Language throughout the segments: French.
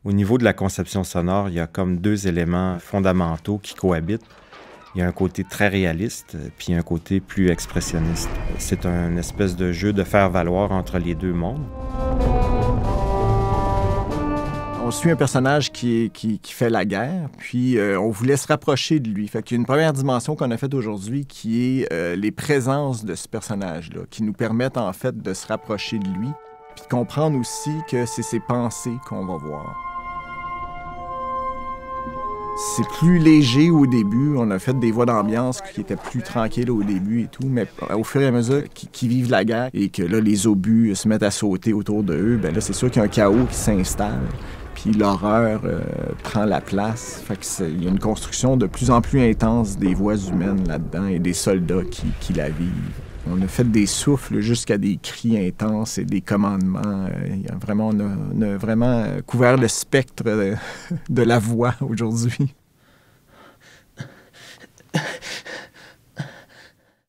Au niveau de la conception sonore, il y a comme deux éléments fondamentaux qui cohabitent. Il y a un côté très réaliste, puis un côté plus expressionniste. C'est un espèce de jeu de faire valoir entre les deux mondes. On suit un personnage qui fait la guerre, puis on voulait se rapprocher de lui. Fait qu'il y a une première dimension qu'on a faite aujourd'hui qui est les présences de ce personnage-là, qui nous permettent en fait de se rapprocher de lui, puis de comprendre aussi que c'est ses pensées qu'on va voir. C'est plus léger au début. On a fait des voix d'ambiance qui étaient plus tranquilles au début et tout, mais au fur et à mesure qu'ils vivent la guerre et que là, les obus se mettent à sauter autour d'eux, bien là, c'est sûr qu'il y a un chaos qui s'installe. Puis l'horreur prend la place. Fait qu'il y a une construction de plus en plus intense des voix humaines là-dedans et des soldats qui la vivent. On a fait des souffles jusqu'à des cris intenses et des commandements. On a vraiment couvert le spectre de la voix aujourd'hui.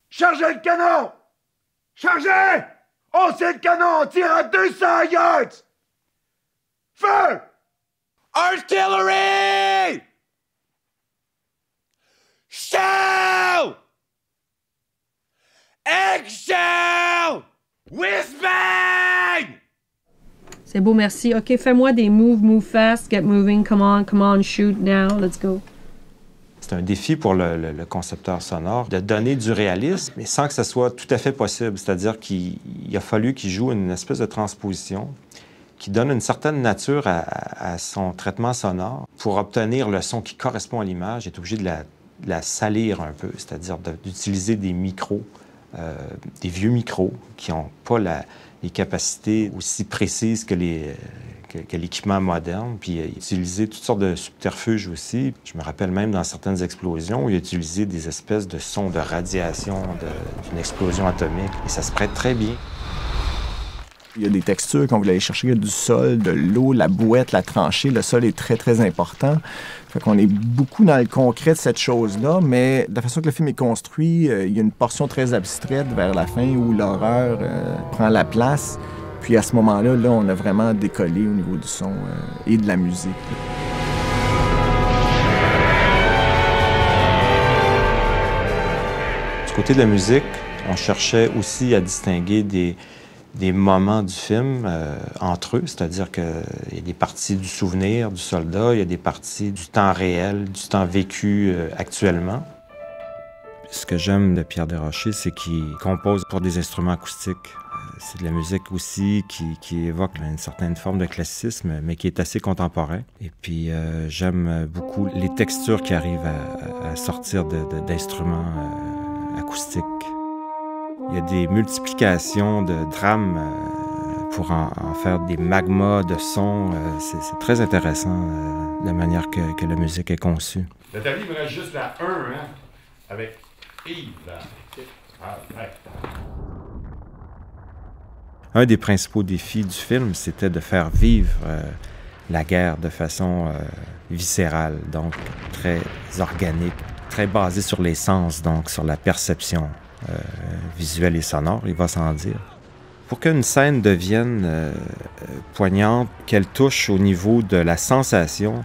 Chargez le canon! Chargez! On sait le canon! On tire à 200 yards! Feu! Artillery! Shout! Egg-shell! Whiz-bang! C'est beau, merci. OK, fais-moi des moves, move fast, get moving, come on, shoot now, let's go. C'est un défi pour le concepteur sonore de donner du réalisme, mais sans que ça soit tout à fait possible. C'est-à-dire qu'il a fallu qu'il joue une espèce de transposition qui donne une certaine nature à son traitement sonore. Pour obtenir le son qui correspond à l'image, il est obligé de la salir un peu, c'est-à-dire d'utiliser des micros, des vieux micros qui n'ont pas les capacités aussi précises que l'équipement moderne, puis utiliser toutes sortes de subterfuges aussi. Je me rappelle même dans certaines explosions où il a utilisé des espèces de sons de radiation d'une explosion atomique, et ça se prête très bien. Il y a des textures qu'on voulait aller chercher, il y a du sol, de l'eau, la bouette, la tranchée. Le sol est très, très important. Fait qu'on est beaucoup dans le concret de cette chose-là, mais de la façon que le film est construit, il y a une portion très abstraite vers la fin où l'horreur prend la place. Puis à ce moment-là, on a vraiment décollé au niveau du son et de la musique. Du côté de la musique, on cherchait aussi à distinguer des moments du film entre eux, c'est-à-dire qu'il y a des parties du souvenir du soldat, il y a des parties du temps réel, du temps vécu actuellement. Ce que j'aime de Pierre Desrochers, c'est qu'il compose pour des instruments acoustiques. C'est de la musique aussi qui évoque une certaine forme de classicisme, mais qui est assez contemporain. Et puis j'aime beaucoup les textures qui arrivent à sortir d'instruments acoustiques. Il y a des multiplications de drames pour en faire des magmas de sons. C'est très intéressant, la manière que la musique est conçue. Le dernier, il me reste juste la 1, hein? Avec Yves. Ah, ouais. Un des principaux défis du film, c'était de faire vivre la guerre de façon viscérale, donc très organique, très basée sur les sens, donc sur la perception visuelle et sonore, il va sans dire. Pour qu'une scène devienne poignante, qu'elle touche au niveau de la sensation,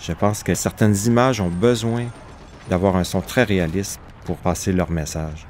je pense que certaines images ont besoin d'avoir un son très réaliste pour passer leur message.